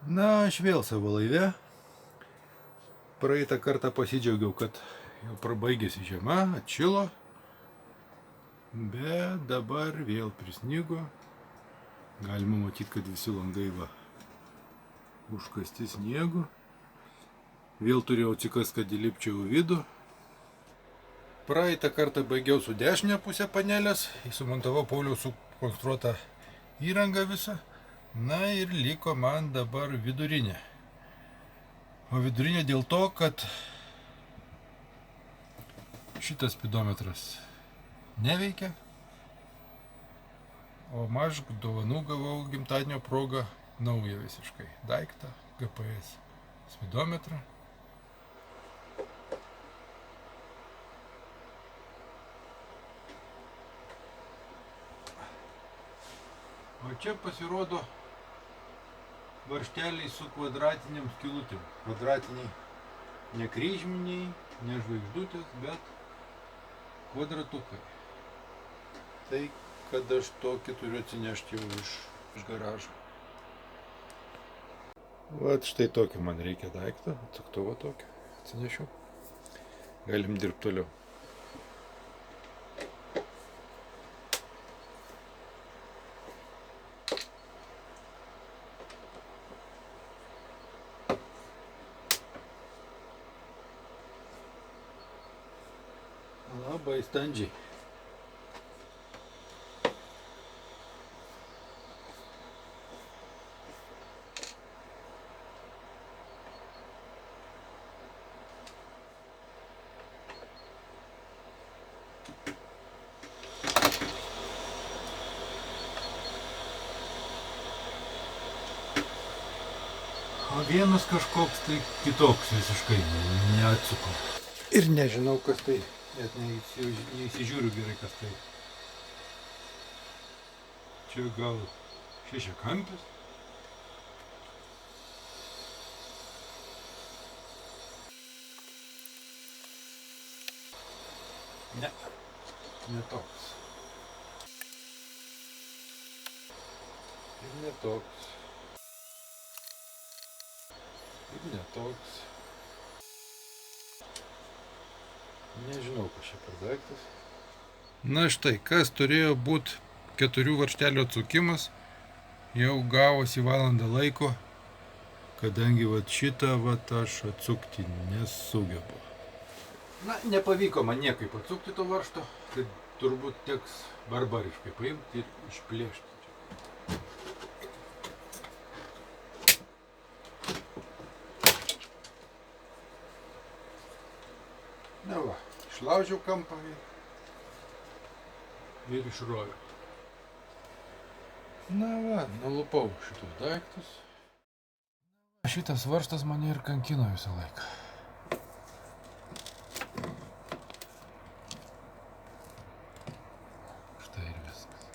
Na, aš vėl savo laive. Praeitą kartą pasidžiaugiau, kad jau prabaigėsi žiema, atšilo. Bet dabar vėl prisnigo. Galima matyti, kad visi langai va užkasti sniegu. Vėl turėjau atsikas, kad įlipčiau į vidų. Praeitą kartą baigiau su dešinė pusė panelės, įsimontavau Pauliaus sukonstruotą įrangą visą. Na ir liko man dabar vidurinė. O vidurinė dėl to, kad šitas spidometras neveikia. O aš dovanų gavau gimtadienio progą naują visiškai daiktą, GPS spidometrą. O čia pasirodo varžteliai su kvadratiniam skylutėm. Kvadratiniai, ne kryžminiai, ne žvaigždutės, bet kvadratukai. Tai, kad aš tokį turiu atsinešti jau iš garažo. Vat štai tokį man reikia daiktą, atsuktuvą tokį atsinešiau. Galim dirbti toliau. Labai standžiai. O vienas kažkoks tai kitoks visiškai, neatsuko. Ir nežinau, kas tai, net neįsižiūriu gerai, kas tai. Čia gal šešiakampis. Ne, ne toks. Ir ne toks. Ir ne toks. Nežinau, kas čia per daiktas. Na štai, kas turėjo būti 4 varžtelių atsukimas, jau gavosi valandą laiko, kadangi vat šitą vat aš atsukti nesugebu. Na, nepavyko man niekaip atsukti to varžto, tai turbūt teks barbariškai paimti ir išplėšti. Na va, išlaužiau kampą ir išroviau. Na va, nulupau šitus daiktus. Šitas varžtas mane ir kankino visą laiką. Štai ir viskas.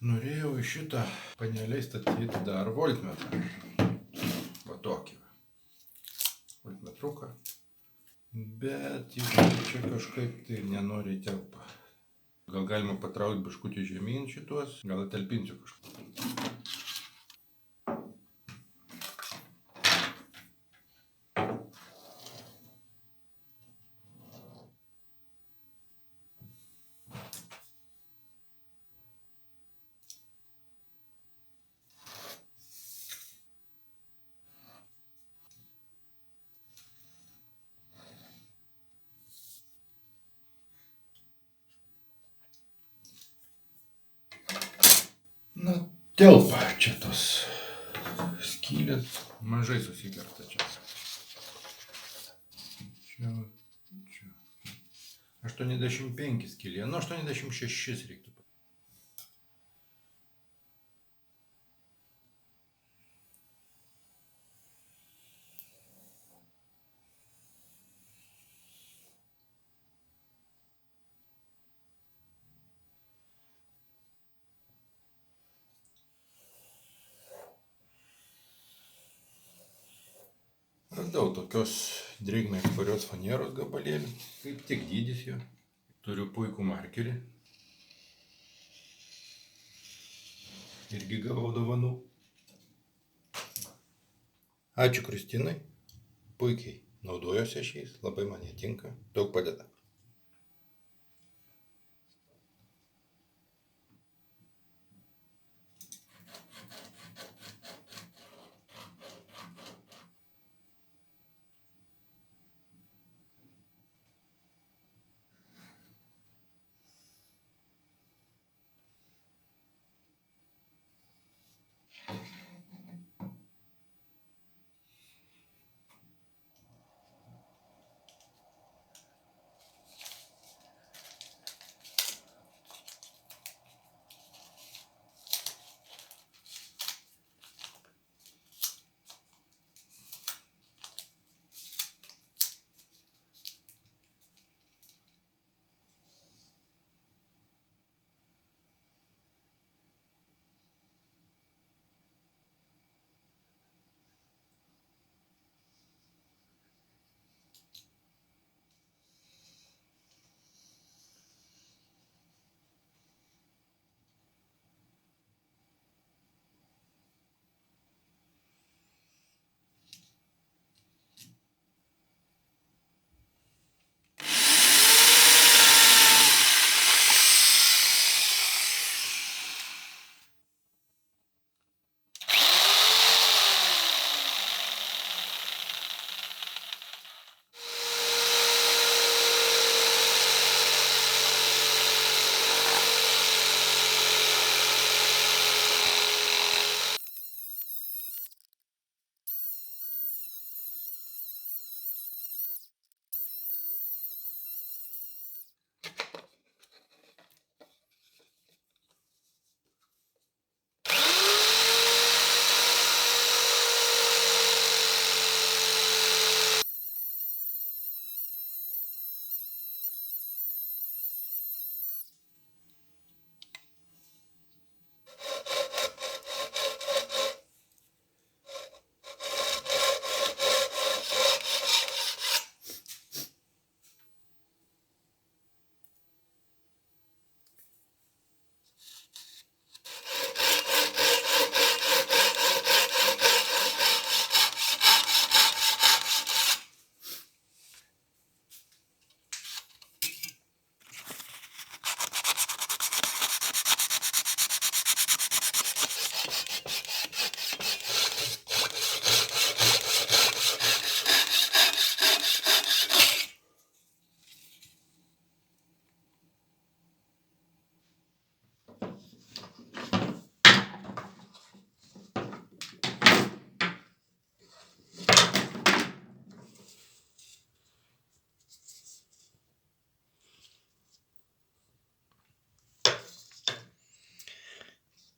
Norėjau į šitą panelę statyti dar voltmetrą. Va tokį. Voltmetruką. Bet jis čia kažkaip tai nenori telpa. Gal galima patraukti biškutį žemyn šituos, gal talpinsiu kažką. Na, telpa čia tos skylės, mažai susikerta čia. Čia 85 skylė, nu 86 reiktų. Radau tokios drėgnai atsparios fanieros gabalėlį. Kaip tik dydis jo. Turiu puikų markerį. Irgi gavau dovanų. Ačiū Kristinai. Puikiai naudojuosi šiais. Labai man jie tinka. Daug padeda.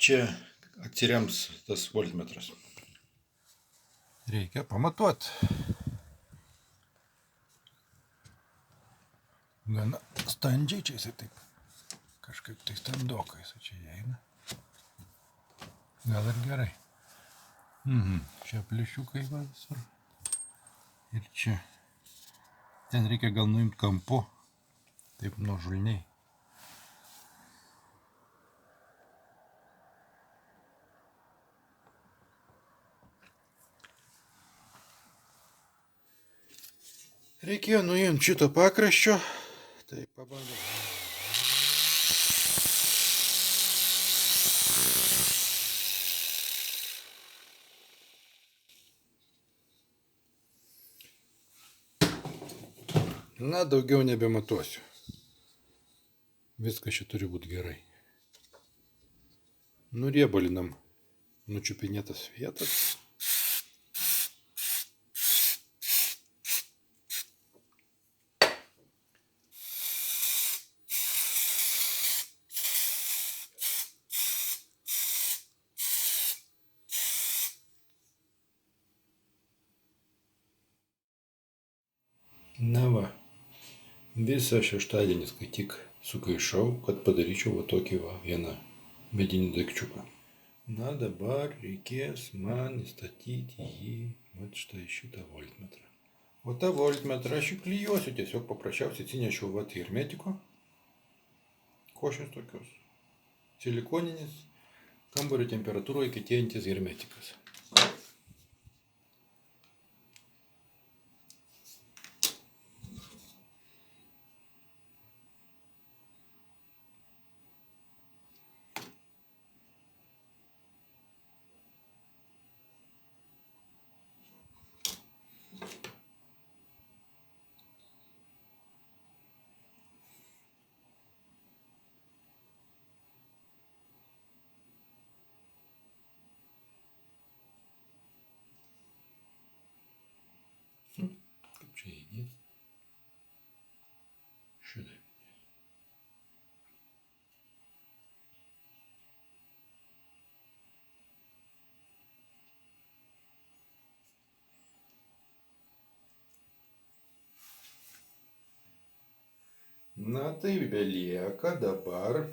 Čia atsirems tas voltmetras. Reikia pamatuoti. Gana standžiai čia jisai taip. Kažkaip tai standokai jisai čia eina. Gal ir gerai. Čia pliušiukai va visur. Ir čia. Ten reikia gal nuimti kampu. Taip nuožulniai. Reikėjo nuimti šito pakraščio. Tai pabandom. Na, daugiau nebematuosiu. Viskas čia turi būti gerai. Nuriebalinam nučiupinėtas vietas. Na va, visą šeštadienį skaityk sukaišau, kad padaryčiau va tokį va vieną medinį daikčiuką. Na dabar reikės man įstatyti jį, vat štai šitą voltmetrą. O tą voltmetrą aš įklijuosiu, tiesiog paprasčiausiai atsinešiau vat hermetiko. Košės tokios. Silikoninis, kambario temperatūroje kietėjantis hermetikas. Kaip čia įdėti? Šitaip. Na tai belieka dabar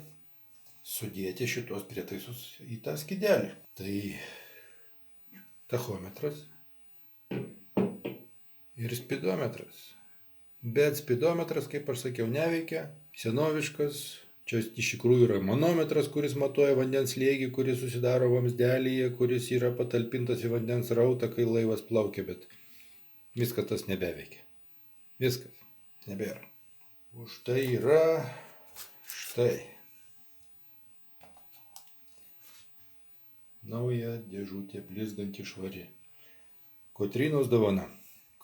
sudėti šitos prietaisus į tą skydelį. Tai tachometras ir spidometras. Bet spidometras, kaip aš sakiau, neveikia. Senoviškas. Čia iš tikrųjų yra manometras, kuris matuoja vandens slėgį, kuris susidaro vamzdelyje, kuris yra patalpintas į vandens rautą, kai laivas plaukia, bet viskas tas nebeveikia. Viskas. Nebėra. Už tai yra štai nauja dėžutė blizganti švari. Kotrynos dovana.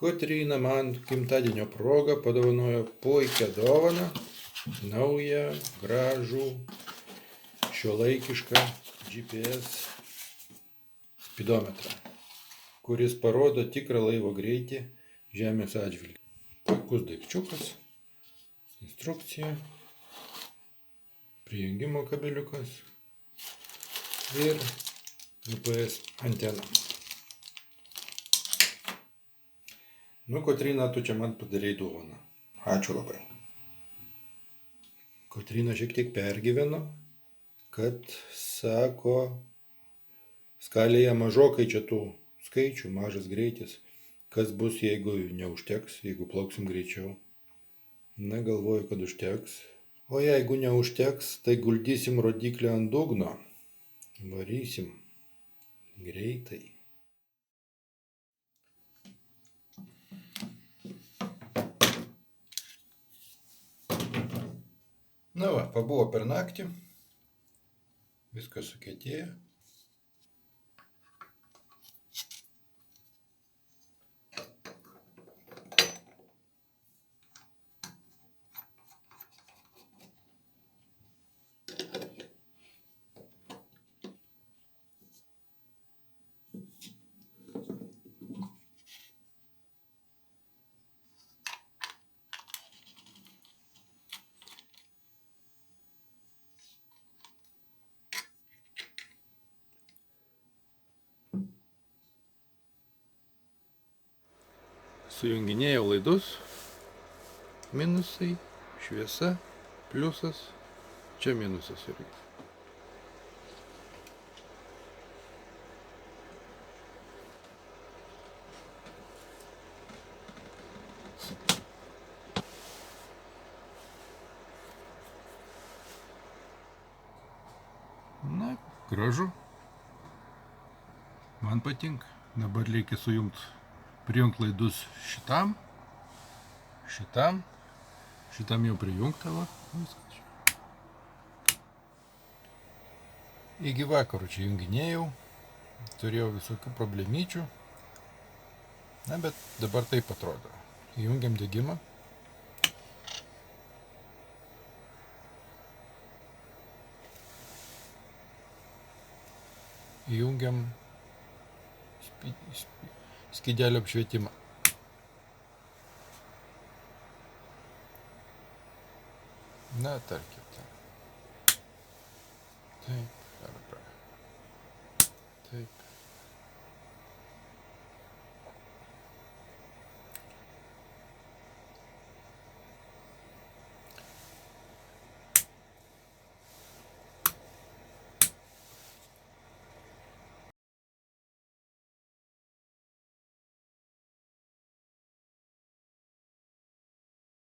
Kotryna man gimtadienio proga padovanojo puikią dovaną, naują, gražų, šiuolaikišką GPS spidometrą, kuris parodo tikrą laivo greitį žemės atžvilgiu. Puikus daikčiukas, instrukcija, prijungimo kabeliukas ir GPS antena. Nu, Kotryna, tu čia man padarei dovaną. Ačiū labai. Kotryna šiek tiek pergyveno, kad, sako, skalėje mažokai čia tų skaičių, mažas greitis. Kas bus, jeigu neužteks, jeigu plauksim greičiau? Na, galvoju, kad užteks. O jeigu neužteks, tai guldysim rodiklį ant dugno. Varysim greitai. Na va, pabuvo per naktį, viskas sukietėjo. Sujunginėjau laidus, minusai, šviesa, pliusas, čia minusas irgi. Na, gražu. Man patinka. Dabar reikia prijungti laidus šitam, šitam jau prijungta, va, viskas. Iki vakaro čia junginėjau, turėjau visokių problemyčių, na, bet dabar taip atrodo. Įjungiam degimą. Įjungiam skydelio apšvietimą. Na, tarkim. Tai.